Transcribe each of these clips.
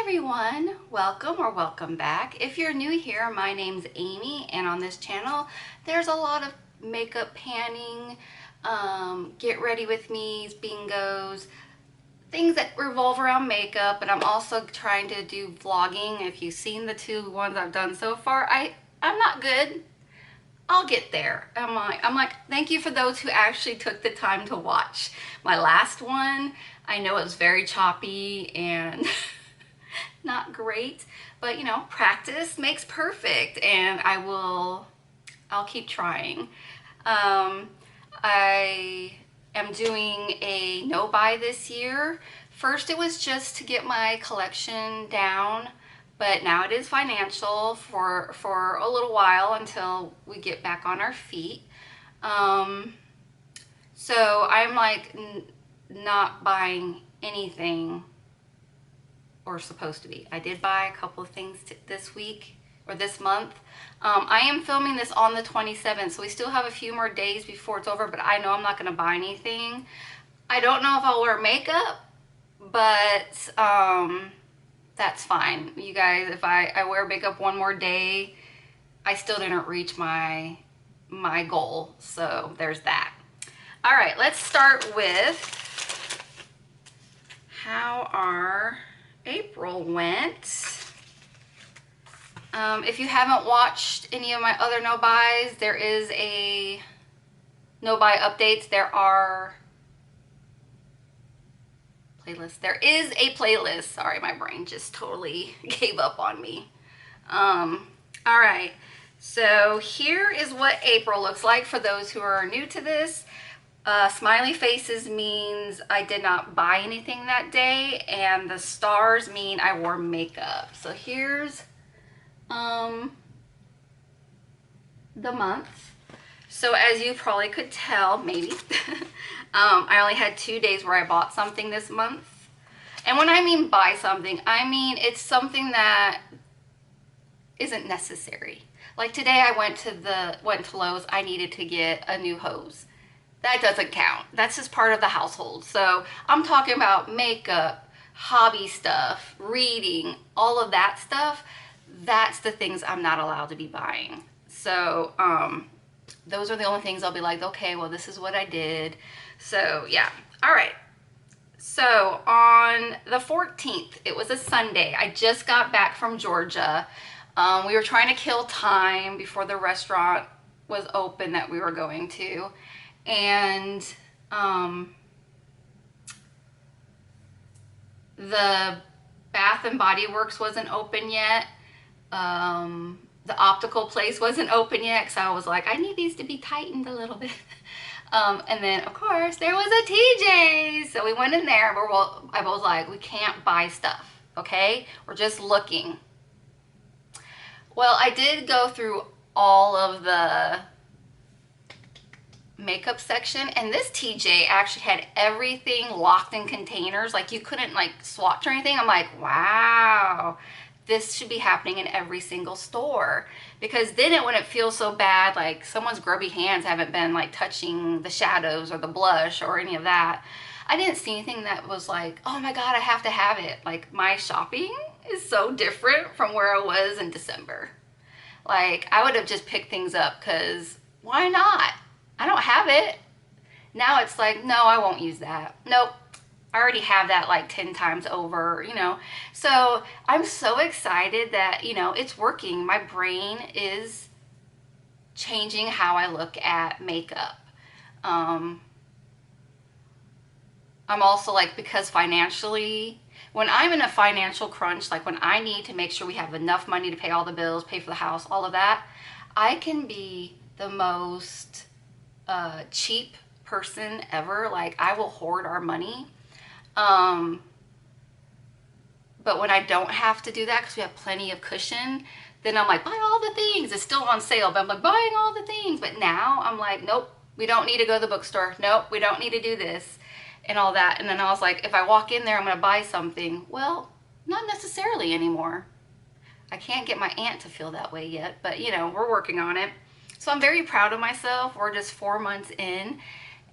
everyone, welcome or welcome back. If you're new here, my name's Amy, and on this channel there's a lot of makeup panning, get ready with me's, bingos, things that revolve around makeup. And I'm also trying to do vlogging. If you've seen the two ones I've done so far, I'm not good. I'll get there. I'm like, thank you for those who actually took the time to watch my last one. I know it was very choppy and not great, but you know, practice makes perfect, and I'll keep trying. I am doing a no buy this year. First it was just to get my collection down, but now it is financial for a little while until we get back on our feet. So I'm like not buying anything, or supposed to be. I did buy a couple of things this week or this month. I am filming this on the 27th, so we still have a few more days before it's over, but I know I'm not going to buy anything. I don't know if I'll wear makeup, but that's fine. You guys, if I wear makeup one more day, I still didn't reach my goal, so there's that. All right, let's start with how our April went. If you haven't watched any of my other no buys, there is a no buy updates. There are playlists. There is a playlist. Sorry, my brain just totally gave up on me. All right, so here is what April looks like for those who are new to this. Smiley faces means I did not buy anything that day, and the stars mean I wore makeup. So here's the month. So as you probably could tell, maybe, I only had 2 days where I bought something this month. And when I mean buy something, I mean it's something that isn't necessary. Like today I went to Lowe's. I needed to get a new hose. That doesn't count. That's just part of the household. So I'm talking about makeup, hobby stuff, reading, all of that stuff. That's the things I'm not allowed to be buying. So those are the only things I'll be like, okay, well, this is what I did. So yeah. All right. So on the 14th, it was a Sunday. I just got back from Georgia. We were trying to kill time before the restaurant was open that we were going to. And the Bath and Body Works wasn't open yet. The optical place wasn't open yet, because I was like, I need these to be tightened a little bit. And then of course there was a TJ's, so we went in there, but I was like, we can't buy stuff, okay? We're just looking. Well, I did go through all of the makeup section, and this TJ actually had everything locked in containers, like you couldn't like swatch or anything. I'm like, wow, this should be happening in every single store, because then it wouldn't feel so bad like someone's grubby hands haven't been like touching the shadows or the blush or any of that. I didn't see anything that was like, oh my god, I have to have it. Like, my shopping is so different from where I was in December. Like, I would have just picked things up because why not? I don't have it. Now it's like, no, I won't use that. Nope. I already have that like 10 times over, you know. So I'm so excited that, you know, it's working. My brain is changing how I look at makeup. I'm also like, because financially, when I'm in a financial crunch, like when I need to make sure we have enough money to pay all the bills, pay for the house, all of that, I can be the most cheap person ever. Like, I will hoard our money. But when I don't have to do that, because we have plenty of cushion, then I'm like, buy all the things. It's still on sale, but I'm like, buying all the things. But now I'm like, nope, we don't need to go to the bookstore. Nope, we don't need to do this and all that. And then I was like, if I walk in there, I'm going to buy something. Well, not necessarily anymore. I can't get my aunt to feel that way yet, but you know, we're working on it. So I'm very proud of myself. We're just 4 months in,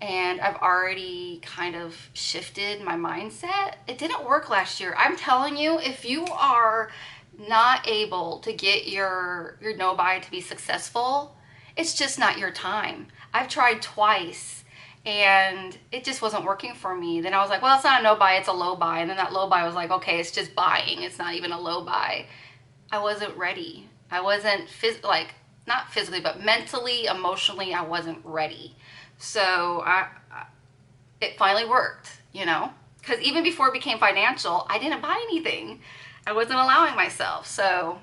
and I've already kind of shifted my mindset. It didn't work last year. I'm telling you, if you are not able to get your no buy to be successful, it's just not your time. I've tried twice and it just wasn't working for me. Then I was like, well, it's not a no buy, it's a low buy. And then that low buy was like, okay, it's just buying. It's not even a low buy. I wasn't ready. I wasn't not physically, but mentally, emotionally, I wasn't ready. So it finally worked, you know? Because even before it became financial, I didn't buy anything. I wasn't allowing myself. So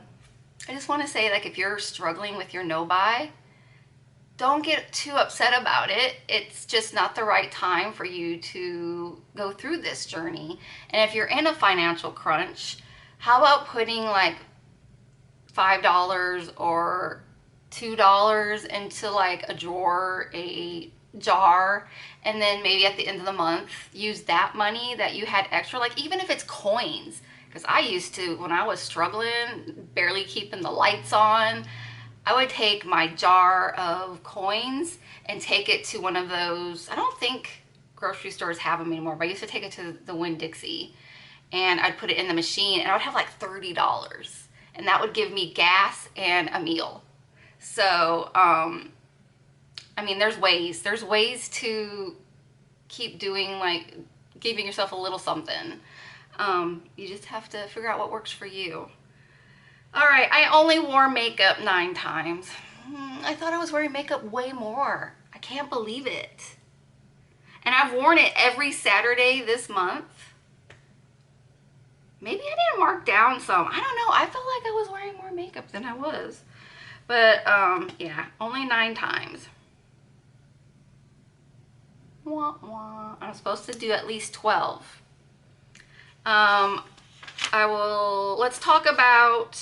I just want to say, like, if you're struggling with your no buy, don't get too upset about it. It's just not the right time for you to go through this journey. And if you're in a financial crunch, how about putting like $5 or $2 into like a drawer, a jar, and then maybe at the end of the month use that money that you had extra, like even if it's coins. Because I used to, when I was struggling, barely keeping the lights on, I would take my jar of coins and take it to one of those, I don't think grocery stores have them anymore, but I used to take it to the Winn-Dixie, and I'd put it in the machine and I would have like $30, and that would give me gas and a meal. So I mean, there's ways to keep doing, like, giving yourself a little something. You just have to figure out what works for you. All right, I only wore makeup 9 times. I thought I was wearing makeup way more. I can't believe it. And I've worn it every Saturday this month. Maybe I didn't mark down some. I don't know. I felt like I was wearing more makeup than I was. But yeah, only 9 times. Wah, wah. I'm supposed to do at least 12. Let's talk about,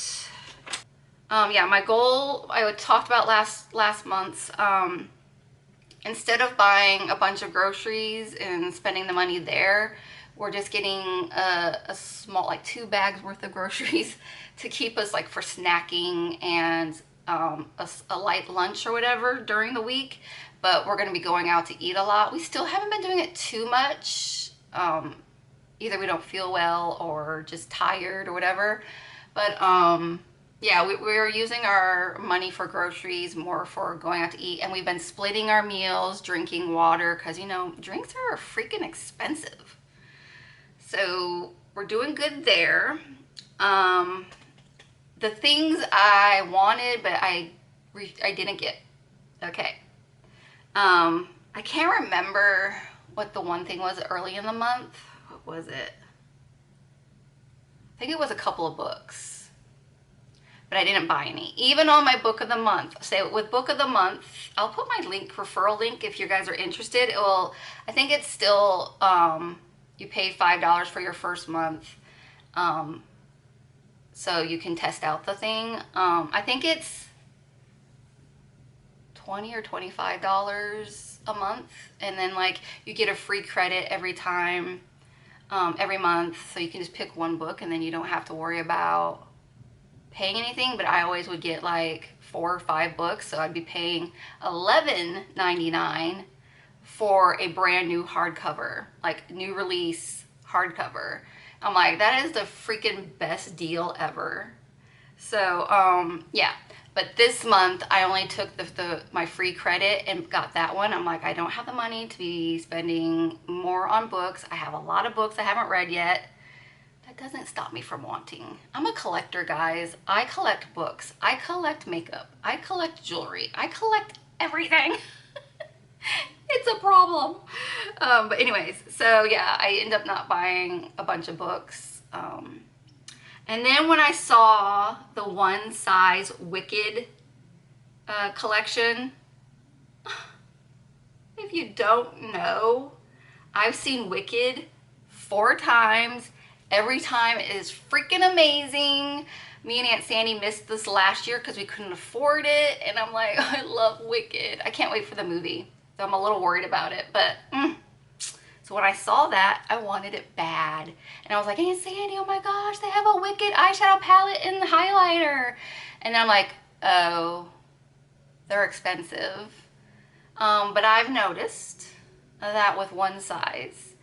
yeah, my goal, I talked about last month's, instead of buying a bunch of groceries and spending the money there, we're just getting a small, like 2 bags worth of groceries to keep us like for snacking and a light lunch or whatever during the week. But we're going to be going out to eat a lot. We still haven't been doing it too much. Either we don't feel well or just tired or whatever. But yeah, we're using our money for groceries more for going out to eat. And we've been splitting our meals, drinking water, because, you know, drinks are freaking expensive. So we're doing good there. The things I wanted, but I didn't get. Okay. I can't remember what the one thing was early in the month. What was it? I think it was a couple of books, but I didn't buy any. Even on my book of the month. So with book of the month, I'll put my referral link if you guys are interested. It will, I think it's still, you pay $5 for your first month. So you can test out the thing. I think it's $20 or $25 a month, and then like you get a free credit every time, every month, so you can just pick one book and then you don't have to worry about paying anything. But I always would get like 4 or 5 books, so I'd be paying $11.99 for a brand new hardcover, like new release hardcover. I'm like, that is the freaking best deal ever. So yeah, but this month I only took my free credit and got that one. I'm like, I don't have the money to be spending more on books. I have a lot of books I haven't read yet. That doesn't stop me from wanting. I'm a collector, guys. I collect books. I collect makeup. I collect jewelry. I collect everything. It's a problem. But anyways, so yeah, I end up not buying a bunch of books. And then when I saw the One Size Wicked collection, if you don't know, I've seen Wicked 4 times. Every time it is freaking amazing. Me and Aunt Sandy missed this last year because we couldn't afford it. And I'm like, I love Wicked. I can't wait for the movie. So I'm a little worried about it. But so when I saw that, I wanted it bad. And I was like, Aunt Sandy, oh my gosh, they have a Wicked eyeshadow palette and highlighter. And I'm like, oh, they're expensive. But I've noticed that with one size.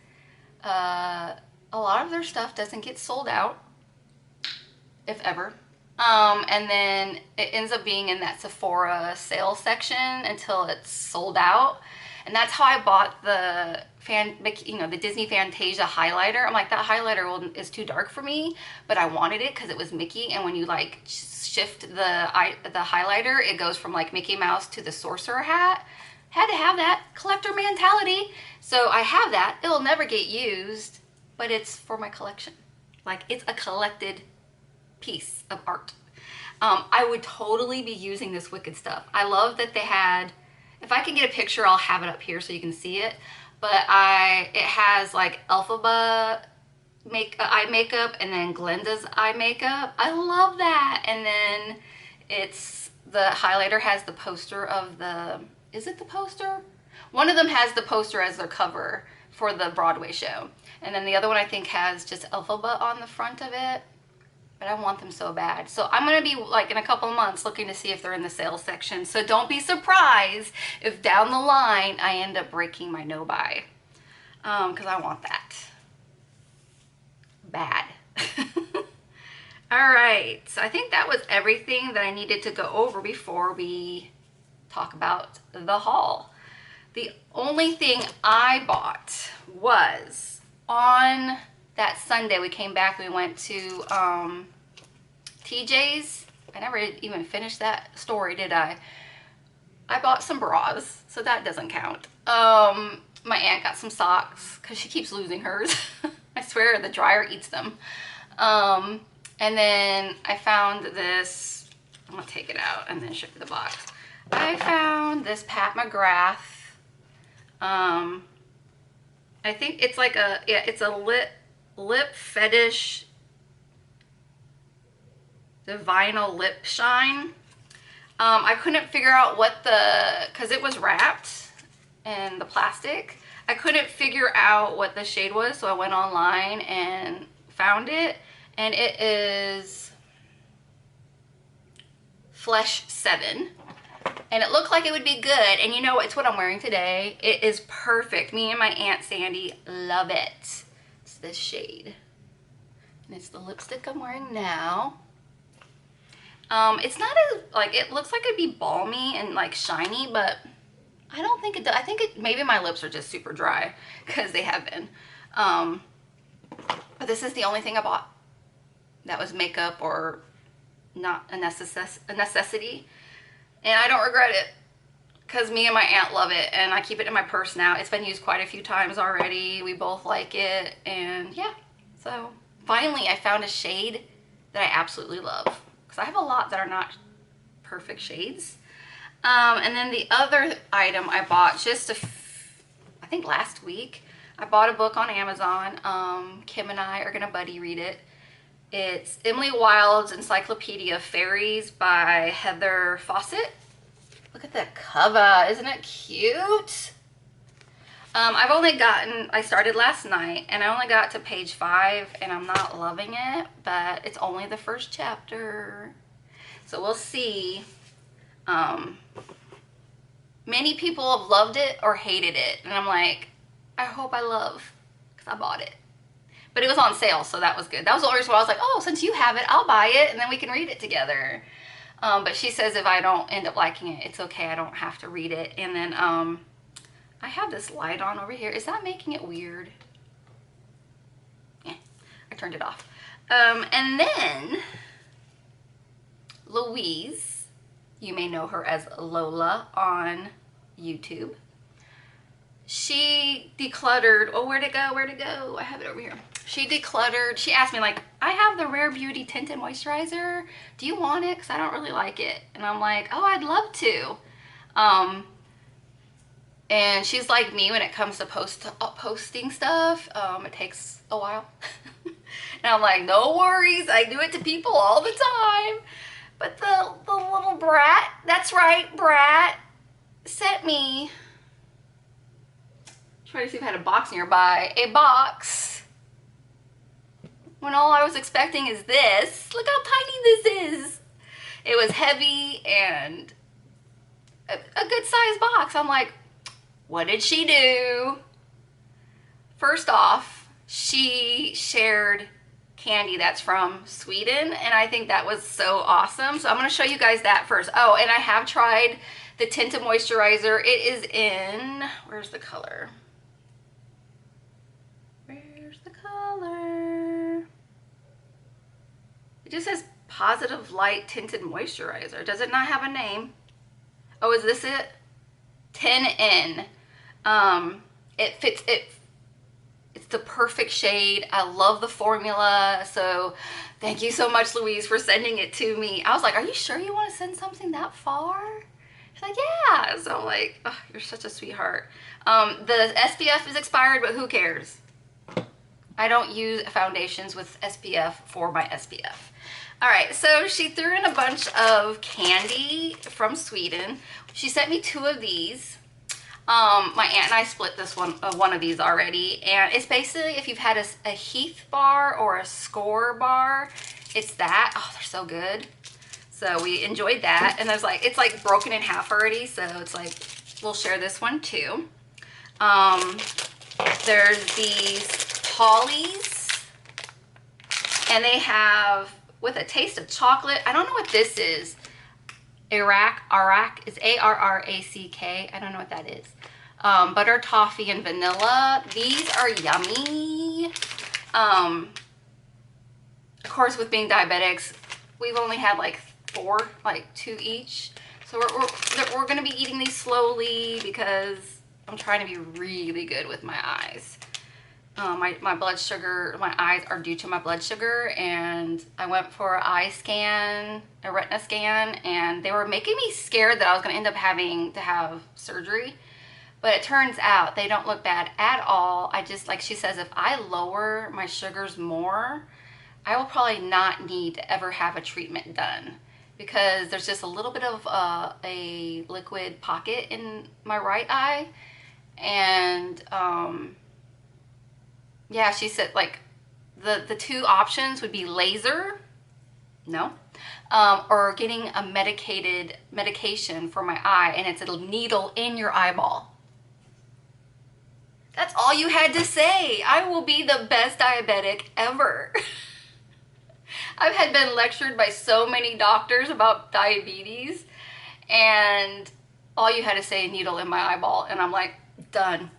A lot of their stuff doesn't get sold out, if ever. And then it ends up being in that Sephora sale section until it's sold out. And that's how I bought the the Disney Fantasia highlighter. I'm like, that highlighter is too dark for me, but I wanted it because it was Mickey. And when you like shift the highlighter, it goes from like Mickey Mouse to the sorcerer hat. Had to have that collector mentality. So I have that. It'll never get used, but it's for my collection. Like, it's a collected piece of art. I would totally be using this Wicked stuff. I love that they had, if I can get a picture, I'll have it up here so you can see it. But it has like Elphaba eye makeup and then Glenda's eye makeup. I love that. And then the highlighter has the poster of is it the poster? One of them has the poster as their cover for the Broadway show. And then the other one I think has just Elphaba on the front of it. But I want them so bad. So I'm going to be like in a couple of months looking to see if they're in the sales section. So don't be surprised if down the line I end up breaking my no buy. Because I want that. Bad. All right. So I think that was everything that I needed to go over before we talk about the haul. The only thing I bought was on that Sunday we came back, we went to TJ's. I never even finished that story, did I? I bought some bras, so that doesn't count. My aunt got some socks because she keeps losing hers. I swear the dryer eats them. And then I found this, I'm gonna take it out and then show you the box. I found this Pat McGrath. I think it's like it's a lip fetish, the vinyl lip shine. I couldn't figure out because it was wrapped in the plastic. I couldn't figure out what the shade was, so I went online and found it, and it is Flesh 7. And it looked like it would be good, and you know, it's what I'm wearing today. It is perfect. Me and my Aunt Sandy love it. It's this shade. And it's the lipstick I'm wearing now. It's not as, like, it looks like it'd be balmy and like shiny, but I don't think it does. I think maybe my lips are just super dry because they have been. But this is the only thing I bought that was makeup or not a necessity. And I don't regret it because me and my aunt love it, and I keep it in my purse now. It's been used quite a few times already. We both like it, and yeah. So finally I found a shade that I absolutely love, because I have a lot that are not perfect shades. And then the other item I bought I think last week, I bought a book on Amazon. Kim and I are gonna buddy read it. It's Emily Wilde's Encyclopedia of Fairies by Heather Fawcett. Look at that cover, isn't it cute? I started last night, and I only got to page 5, and I'm not loving it, but it's only the first chapter. So we'll see. Many people have loved it or hated it, and I'm like, I hope I love, because I bought it. But it was on sale, so that was good. That was the only reason why I was like, oh, since you have it, I'll buy it, and then we can read it together. But she says if I don't end up liking it, it's okay. I don't have to read it. And then I have this light on over here. Is that making it weird? Yeah, I turned it off. And then Louise, you may know her as Lola on YouTube. She decluttered, oh, where'd it go? Where'd it go? I have it over here. She decluttered, she asked me, like, I have the Rare Beauty Tinted Moisturizer. Do you want it? Because I don't really like it. And I'm like, oh, I'd love to. And she's like me when it comes to posting stuff. It takes a while. And I'm like, no worries. I do it to people all the time. But the little brat, that's right, brat, sent me, try to see if I had a box nearby, a box, when all I was expecting is this. Look how tiny this is. It was heavy and a good sized box. I'm like, what did she do? First off, she shared candy that's from Sweden, and I think that was so awesome. So I'm going to show you guys that first. Oh, and I have tried the tinted moisturizer. It is in, where's the color? Where's the color? It just says Positive Light Tinted Moisturizer. Does it not have a name? Oh, is this it? 10N. It fits it. It's the perfect shade. I love the formula. So thank you so much, Louise, for sending it to me. I was like, are you sure you want to send something that far? She's like, yeah. So I'm like, oh, you're such a sweetheart. The SPF is expired, but who cares? I don't use foundations with SPF for my SPF. All right, so she threw in a bunch of candy from Sweden. She sent me 2 of these. My aunt and I split this one of these already, and it's basically if you've had a Heath bar or a Score bar, it's that. Oh, they're so good. So we enjoyed that, and it's like broken in half already, so it's like we'll share this one too. There's these Polly's, and they have with a taste of chocolate. I don't know what this is. Arack is ARRACK. I don't know what that is. Butter toffee and vanilla. These are yummy. Of course, with being diabetics, we've only had like 4, like 2 each. So we're gonna be eating these slowly because I'm trying to be really good with my eyes. My blood sugar, my eyes are due to my blood sugar, and I went for an eye scan, a retina scan, and they were making me scared that I was going to end up having to have surgery. But it turns out they don't look bad at all. I just, like she says, if I lower my sugars more, I will probably not need to ever have a treatment done, because there's just a little bit of a liquid pocket in my right eye, and yeah, she said like the 2 options would be laser, no, or getting a medication for my eye, and it's a needle in your eyeball. That's all you had to say. I will be the best diabetic ever. I've been lectured by so many doctors about diabetes, and all you had to say, needle in my eyeball, and I'm like, done.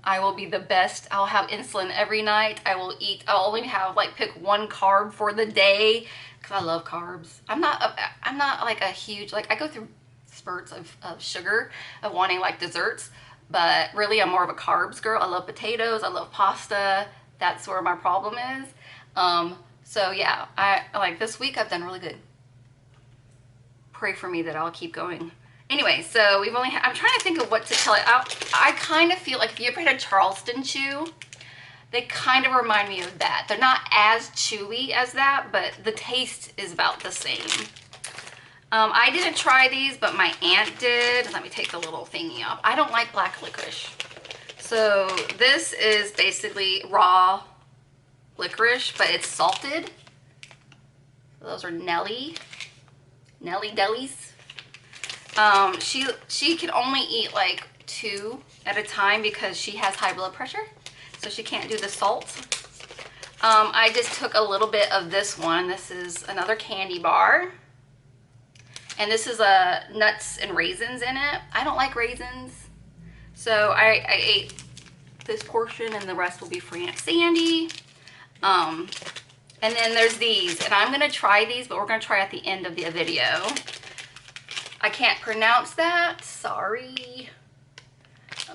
I will be the best. I'll have insulin every night. I'll only have like pick 1 carb for the day, because I love carbs. I'm not like a huge, like I go through spurts of sugar, of wanting like desserts, but really I'm more of a carbs girl. I love potatoes. I love pasta. That's where my problem is. So yeah, I like this week I've done really good. Pray for me that I'll keep going. Anyway, so we've only I'm trying to think of what to tell you. I kind of feel like if you ever had a Charleston chew, they kind of remind me of that. They're not as chewy as that, but the taste is about the same. I didn't try these, but my aunt did. Let me take the little thingy off. I don't like black licorice. So this is basically raw licorice, but it's salted. Those are Nelly Delis. She can only eat like 2 at a time because she has high blood pressure, so she can't do the salt. I just took a little bit of this one. This is another candy bar, and this is nuts and raisins in it. I don't like raisins, so I ate this portion, and the rest will be for Aunt Sandy. And then there's these, and I'm gonna try these, but we're gonna try at the end of the video. I can't pronounce that, sorry.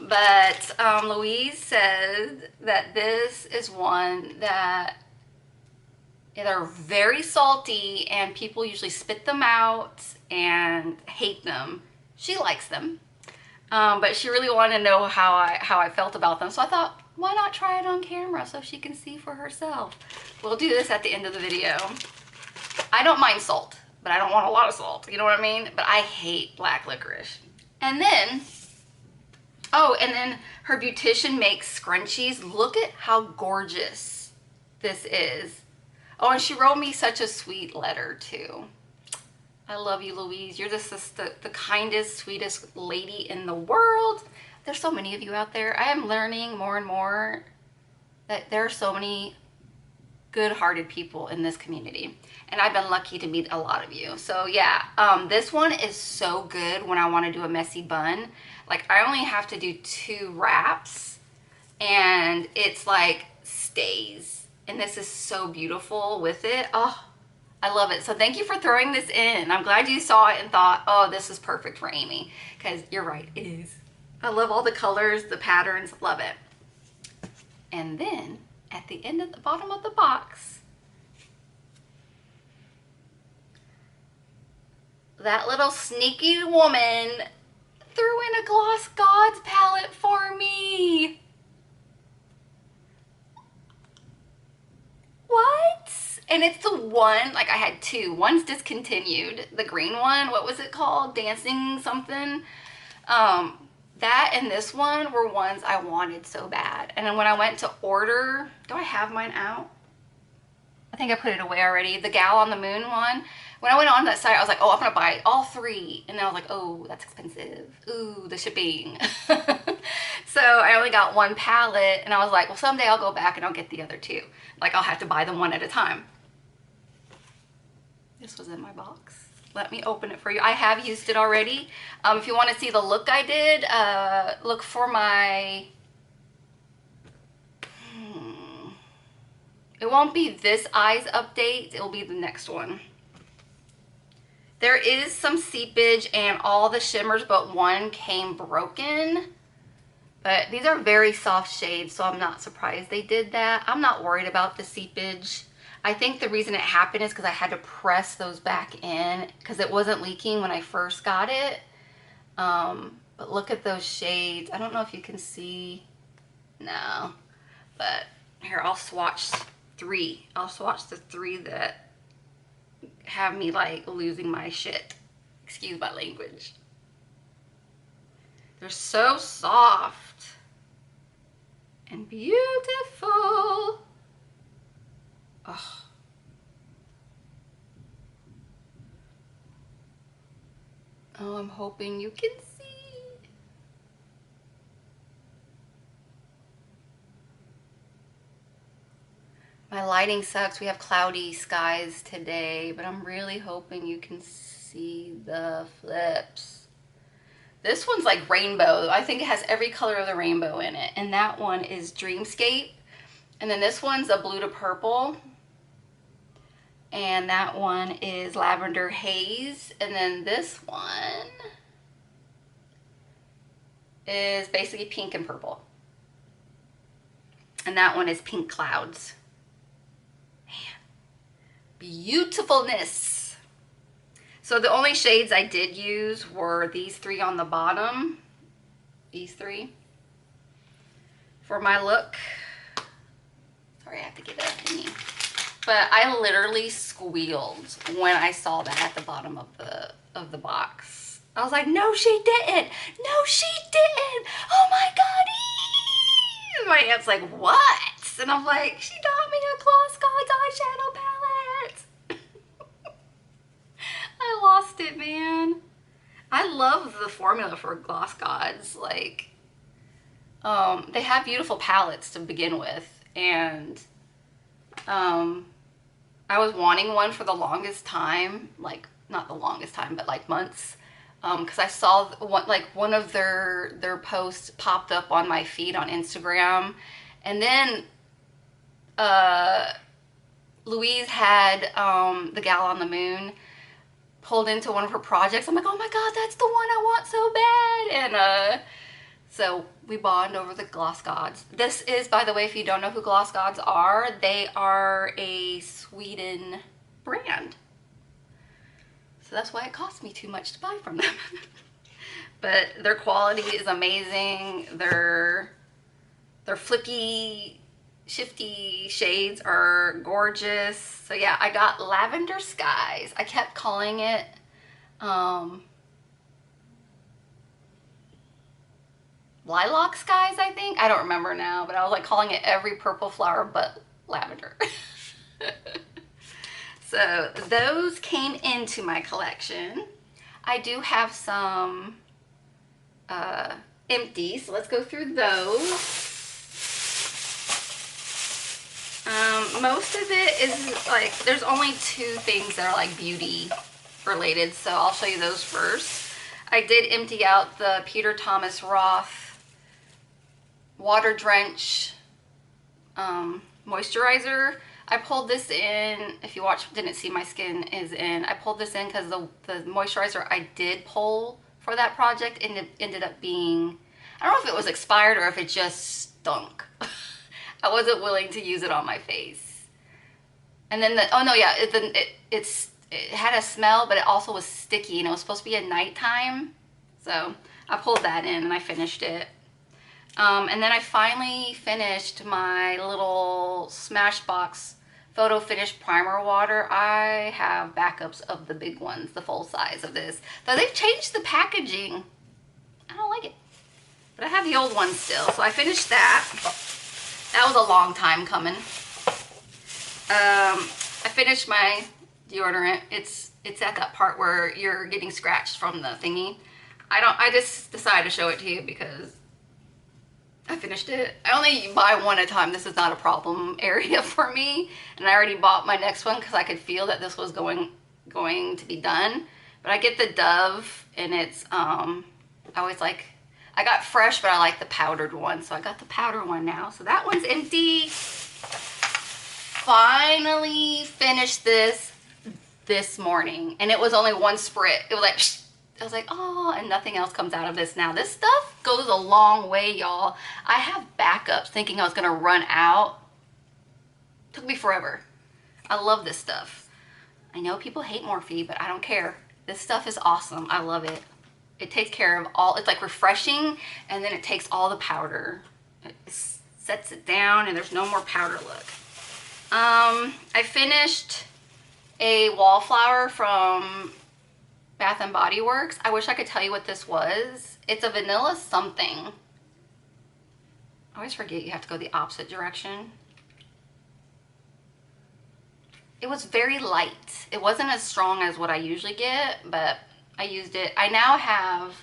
But Louise said that this is one that they're very salty, and people usually spit them out and hate them. She likes them, but she really wanted to know how I felt about them. So I thought, why not try it on camera so she can see for herself? We'll do this at the end of the video. I don't mind salt, but I don't want a lot of salt, you know what I mean? But I hate black licorice. And then, oh, and then her beautician makes scrunchies. Look at how gorgeous this is. Oh, and she wrote me such a sweet letter too. I love you, Louise. You're just the kindest, sweetest lady in the world. there's so many of you out there. I am learning more and more that there are so many good-hearted people in this community, and I've been lucky to meet a lot of you. So yeah, this one is so good when I want to do a messy bun. Like, I only have to do 2 wraps and it's like stays, and this is so beautiful with it. Oh, I love it. So thank you for throwing this in. I'm glad you saw it and thought, oh, this is perfect for Amy, because you're right, it is. I love all the colors, the patterns, love it. And then at the end of the bottom of the box, that little sneaky woman threw in a Gloss Gods palette for me. What? And it's the one, like I had 2. One's discontinued. The green one, what was it called? Dancing something. That and this one were ones I wanted so bad. And then when I went to order, do I have mine out? I think I put it away already. The Gal on the Moon one. When I went on that site, I was like, oh, I'm gonna buy all 3. And then I was like, oh, that's expensive. Ooh, the shipping. So I only got 1 palette, and I was like, well, someday I'll go back and I'll get the other 2. Like, I'll have to buy them one at a time. This was in my box. Let me open it for you. I have used it already. If you want to see the look I did, look for my... It won't be this eyes update. It will be the next one. There is some seepage and all the shimmers but one came broken. But these are very soft shades, so I'm not surprised they did that. I'm not worried about the seepage. I think the reason it happened is because I had to press those back in because it wasn't leaking when I first got it. But look at those shades. I don't know if you can see. No. But here, I'll swatch 3. I'll swatch the 3 that have me like losing my shit. Excuse my language. They're so soft and beautiful. Oh. Oh, I'm hoping you can see. My lighting sucks. We have cloudy skies today, but I'm really hoping you can see the flips. This one's like rainbow. I think it has every color of the rainbow in it. And that one is Dreamscape. And then this one's a blue to purple. And that one is Lavender Haze. And then this one is basically pink and purple. And that one is Pink Clouds. Man, beautifulness. So the only shades I did use were these 3 on the bottom. These 3. For my look. Sorry, I have to get that thingy. But I literally squealed when I saw that at the bottom of the box. I was like, no, she didn't. No, she didn't. Oh my God. My aunt's like, what? And I'm like, she got me a Gloss Gods eyeshadow palette. I lost it, man. I love the formula for Gloss Gods. Like, they have beautiful palettes to begin with. And I was wanting one for the longest time, like not the longest time, but like months, because I saw one of their posts popped up on my feed on Instagram, and then Louise had the Gal on the Moon pulled into one of her projects. I'm like, oh my God, that's the one I want so bad, and so we bond over the Gloss Gods. This is, by the way, if you don't know who Gloss Gods are, they are a Sweden brand. So that's why it cost me too much to buy from them. But their quality is amazing. Their flippy, shifty shades are gorgeous. So yeah, I got Lavender Skies. I kept calling it Lilac Skies, I think. I don't remember now, but I was like calling it every purple flower but lavender. So those came into my collection. I do have some empty, so let's go through those. Most of it is like, there's only 2 things that are like beauty related, so I'll show you those first. I did empty out the Peter Thomas Roth Water Drench moisturizer. I pulled this in, if you didn't see my skin is in, I pulled this in because the moisturizer I did pull for that project ended up being, I don't know if it was expired or if it just stunk. I wasn't willing to use it on my face. And then oh no, yeah, it had a smell, but it also was sticky, and it was supposed to be at nighttime. So I pulled that in and I finished it. And then I finally finished my little Smashbox Photo Finish Primer Water. I have backups of the big ones, the full size of this. Though they've changed the packaging. I don't like it. But I have the old one still, so I finished that. That was a long time coming. I finished my deodorant. It's at that part where you're getting scratched from the thingy. I just decided to show it to you because I finished it. I only buy one at a time. This is not a problem area for me. And I already bought my next one because I could feel that this was going to be done. But I get the Dove, and it's, I got fresh, but I like the powdered one. So I got the powder one now. So that one's empty. Finally finished this morning. And it was only one sprit. It was like, I was like, oh, and nothing else comes out of this now. This stuff goes a long way, y'all. I have backups thinking I was going to run out. Took me forever. I love this stuff. I know people hate Morphe, but I don't care. This stuff is awesome. I love it. It takes care of all, it's like refreshing, and then it takes all the powder. It sets it down, and there's no more powder look. I finished a wallflower from Bath and Body Works. I wish I could tell you what this was. It's a vanilla something. I always forget you have to go the opposite direction. It was very light. It wasn't as strong as what I usually get, but I used it. I now have,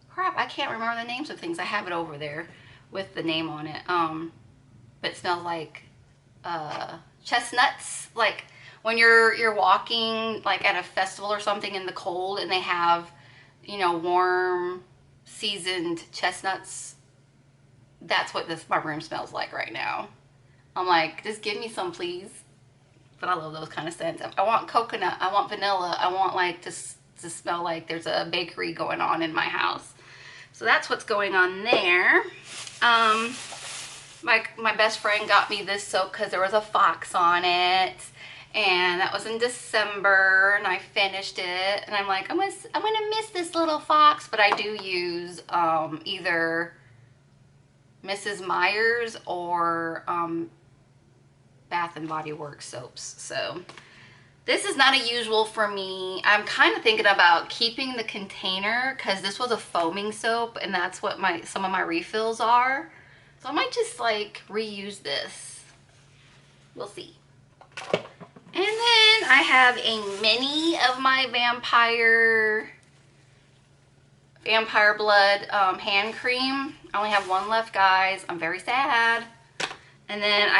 crap, I can't remember the names of things. I have it over there with the name on it. But it smells like chestnuts, like when you're walking like at a festival or something in the cold, and they have, you know, warm seasoned chestnuts. That's what my room smells like right now. I'm like, just give me some, please. But I love those kind of scents. I want coconut, I want vanilla, I want like to smell like there's a bakery going on in my house. So that's what's going on there. My best friend got me this soap because there was a fox on it, and that was in December, and I finished it, and I'm like, I'm gonna miss this little fox. But I do use either Mrs. Meyer's or Bath and Body Works soaps. So this is not a usual for me. I'm kind of thinking about keeping the container because this was a foaming soap, and that's what some of my refills are. So I might just like reuse this. We'll see. And then I have a mini of my Vampire Blood hand cream. I only have one left, guys. I'm very sad. And then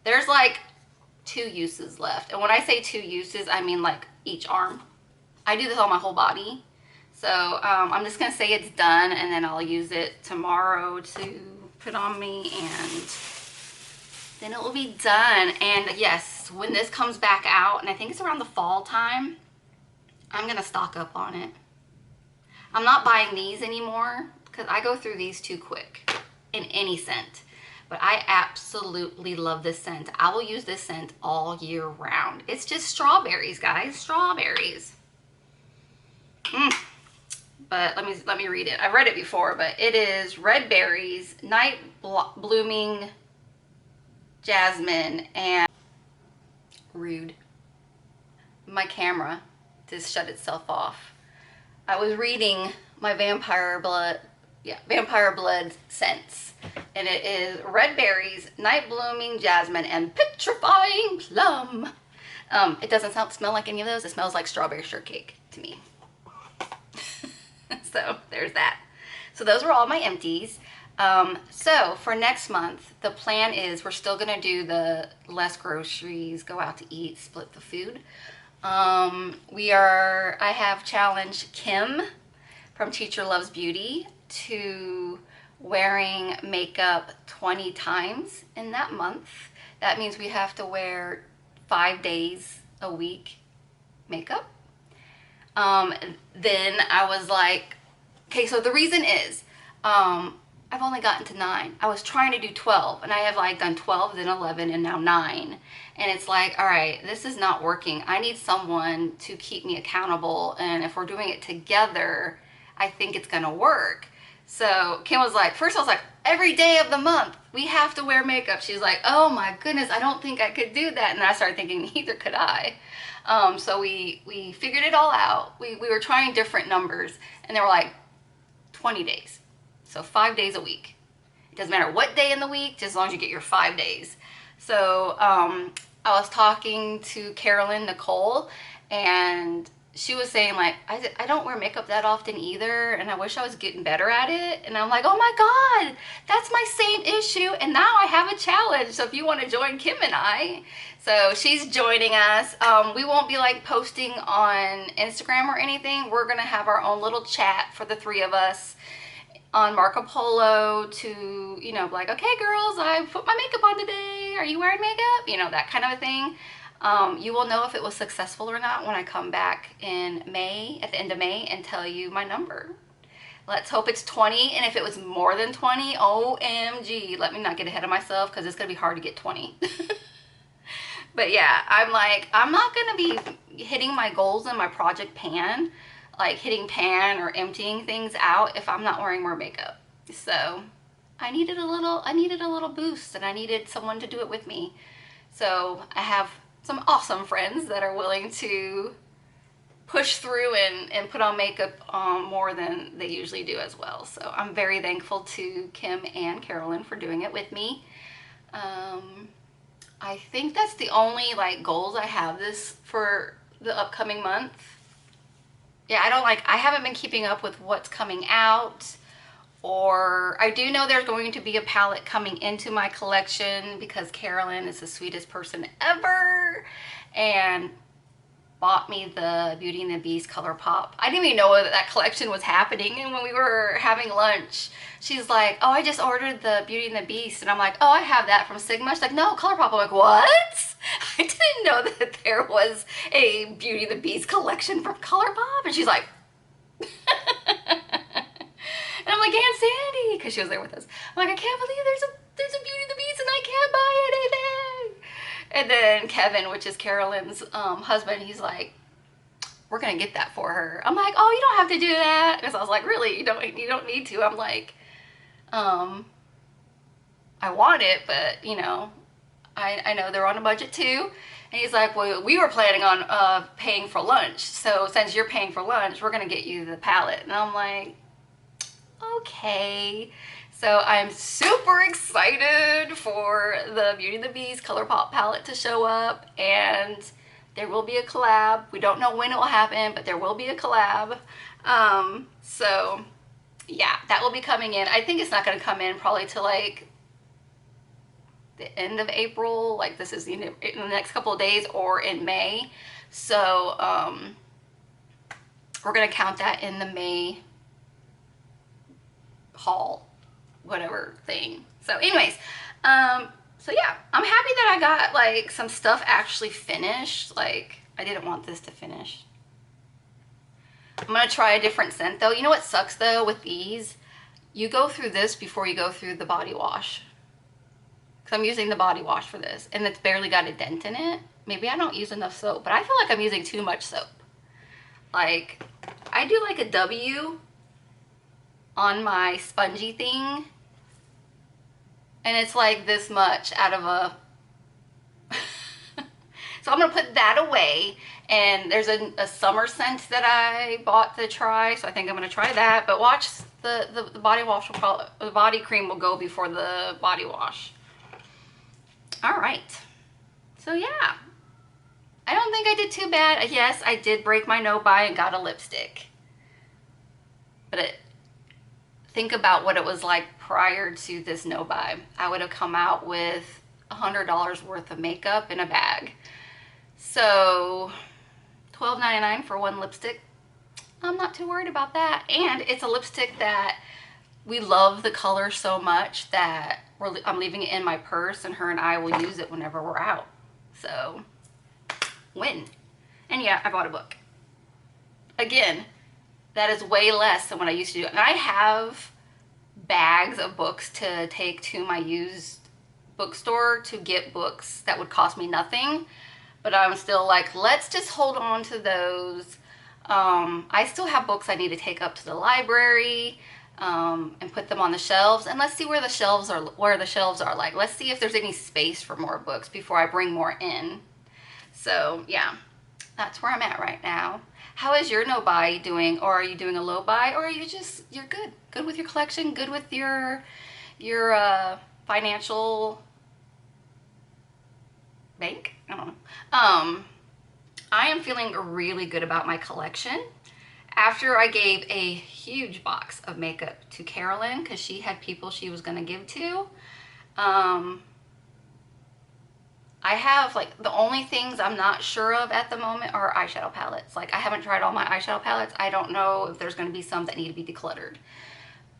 there's like 2 uses left. And when I say 2 uses, I mean like each arm. I do this on my whole body. So I'm just going to say it's done, and then I'll use it tomorrow to put on me, and then it will be done. And yes, when this comes back out, and I think it's around the fall time, I'm going to stock up on it. I'm not buying these anymore because I go through these too quick in any scent. But I absolutely love this scent. I will use this scent all year round. It's just strawberries, guys. Strawberries. But let me read it. I've read it before, but it is red berries, night blooming jasmine, and rude. My camera just shut itself off. I was reading my Vampire Blood scents, and it is red berries, night blooming jasmine, and petrifying plum. It doesn't smell like any of those. It smells like strawberry shortcake to me. So there's that. So those were all my empties. So for next month, the plan is we're still gonna do the less groceries, go out to eat, split the food. I have challenged Kim from Teacher Loves Beauty to wearing makeup 20 times in that month. That means we have to wear 5 days a week makeup. Then I was like, okay, so the reason is, I've only gotten to 9. I was trying to do 12, and I have like done 12, then 11, and now 9. And it's like, all right, this is not working. I need someone to keep me accountable, and if we're doing it together, I think it's gonna work. So Kim was like, first I was like, every day of the month, we have to wear makeup. She's like, oh my goodness, I don't think I could do that. And I started thinking, neither could I. So we figured it all out. We were trying different numbers, and they were like 20 days. So 5 days a week. It doesn't matter what day in the week, just as long as you get your 5 days. So I was talking to Carolyn Nicole, and she was saying like, I don't wear makeup that often either, and I wish I was getting better at it. And I'm like, oh my God, that's my same issue, and now I have a challenge. So if you want to join Kim and I, so she's joining us. We won't be like posting on Instagram or anything. We're gonna have our own little chat for the 3 of us on Marco Polo to, you know, like, okay girls, I put my makeup on today. Are you wearing makeup? You know, that kind of a thing. You will know if it was successful or not when I come back in May, at the end of May, and tell you my number. Let's hope it's 20, and if it was more than 20, OMG, let me not get ahead of myself, because it's going to be hard to get 20. But yeah, I'm like, I'm not going to be hitting my goals in my project pan, like hitting pan or emptying things out if I'm not wearing more makeup. So I needed a little boost, and I needed someone to do it with me. So I have some awesome friends that are willing to push through and put on makeup more than they usually do as well. So I'm very thankful to Kim and Carolyn for doing it with me. I think that's the only like goals I have this for the upcoming month. Yeah, I haven't been keeping up with what's coming out, or I do know there's going to be a palette coming into my collection because Carolyn is the sweetest person ever and bought me the Beauty and the Beast Color Pop. I didn't even know that collection was happening, and when we were having lunch, she's like, oh, I just ordered the Beauty and the Beast, and I'm like, oh, I have that from Sigma. She's like, no, Color Pop. I'm like, what? I didn't know that there was a Beauty and the Beast collection from Color Pop, and she's like, and I'm like, Aunt Sandy, because she was there with us. I'm like, I can't believe there's a Beauty and the Beast and I can't buy anything. And then Kevin, which is Carolyn's husband, he's like, we're gonna get that for her. I'm like, oh, you don't have to do that. Because I was like, really, you don't need to. I'm like, I want it, but you know, I know they're on a budget too. And he's like, well, we were planning on paying for lunch. So since you're paying for lunch, we're gonna get you the palette. And I'm like, okay. So I'm super excited for the Beauty and the Beast Color Pop palette to show up, and there will be a collab. We don't know when it will happen, but there will be a collab. So yeah, that will be coming in. I think it's not going to come in probably till like the end of April, like this is in the next couple of days, or in May. So we're going to count that in the May haul, whatever thing. So anyways, so yeah, I'm happy that I got like some stuff actually finished. Like, I didn't want this to finish. I'm gonna try a different scent though. You know what sucks though with these? You go through this before you go through the body wash. Because I'm using the body wash for this, and it's barely got a dent in it. Maybe I don't use enough soap, but I feel like I'm using too much soap. Like, I do like a W on my spongy thing, and it's like this much out of a so I'm gonna put that away, and there's a summer scent that I bought to try, so I think I'm gonna try that. But watch, the body wash will probably, the body cream will go before the body wash. All right, so yeah, I don't think I did too bad. Yes, I did break my no buy and got a lipstick. I'm gonna try a different scent though. You know what sucks though with these? You go through this before you go through the body wash. So I'm gonna put that away, and there's a summer scent that I bought to try, so I think I'm gonna try that. But watch, the body cream will go before the body wash. All right, so yeah, I don't think I did too bad. Yes, I did break my no buy and got a lipstick. think about what it was like prior to this no buy. I would have come out with $100 worth of makeup in a bag. So $12.99 for one lipstick. I'm not too worried about that. And it's a lipstick that we love the color so much that I'm leaving it in my purse, and her and I will use it whenever we're out. So win. And yeah, I bought a book. Again, that is way less than what I used to do. And I have bags of books to take to my used bookstore to get books that would cost me nothing. But I'm still like, let's just hold on to those. I still have books I need to take up to the library and put them on the shelves. And let's see where the shelves are. Like, let's see if there's any space for more books before I bring more in. So yeah, that's where I'm at right now. How is your no buy doing? Or are you doing a low buy? Or are you just, you're good with your collection, good with your financial bank? I don't know. I am feeling really good about my collection. After I gave a huge box of makeup to Carolyn because she had people she was going to give to, I have, like, the only things I'm not sure of at the moment are eyeshadow palettes. Like, I haven't tried all my eyeshadow palettes. I don't know if there's going to be some that need to be decluttered.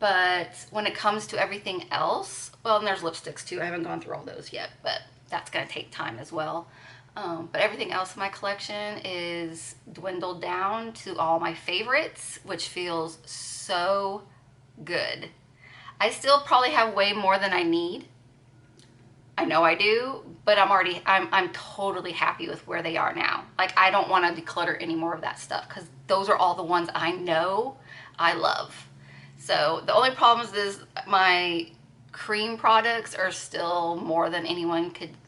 But when it comes to everything else, well, and there's lipsticks too. I haven't gone through all those yet, but that's going to take time as well. But everything else in my collection is dwindled down to all my favorites, which feels so good. I still probably have way more than I need. I know I do, but I'm totally happy with where they are now. Like, I don't want to declutter any more of that stuff because those are all the ones I know I love. So the only problem is my cream products are still more than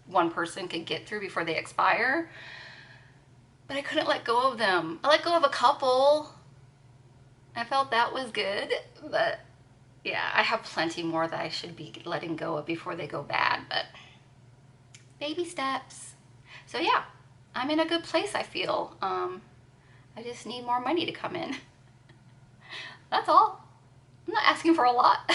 one person could get through before they expire. But I couldn't let go of them. I let go of a couple. I felt that was good, but yeah, I have plenty more that I should be letting go of before they go bad, but baby steps. So yeah, I'm in a good place, I feel. I just need more money to come in. That's all. I'm not asking for a lot.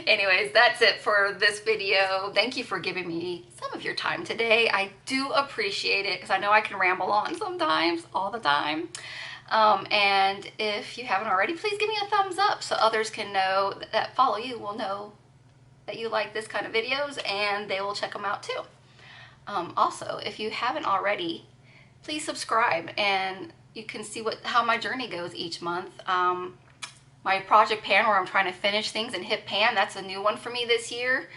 Anyways, that's it for this video. Thank you for giving me some of your time today. I do appreciate it because I know I can ramble on sometimes, all the time. And if you haven't already, please give me a thumbs up so others can know that follow you will know that you like this kind of videos and they will check them out too. Also, if you haven't already, please subscribe and you can see how my journey goes each month. My project pan where I'm trying to finish things and hit pan, that's a new one for me this year.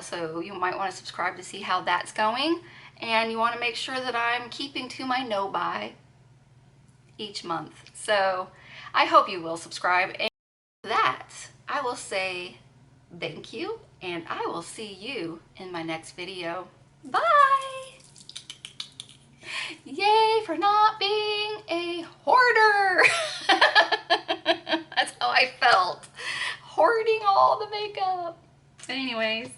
So you might want to subscribe to see how that's going. And you want to make sure that I'm keeping to my no buy each month. So I hope you will subscribe. And with that, I will say thank you and I will see you in my next video. Bye! Yay for not being a hoarder! That's how I felt. Hoarding all the makeup. But anyways.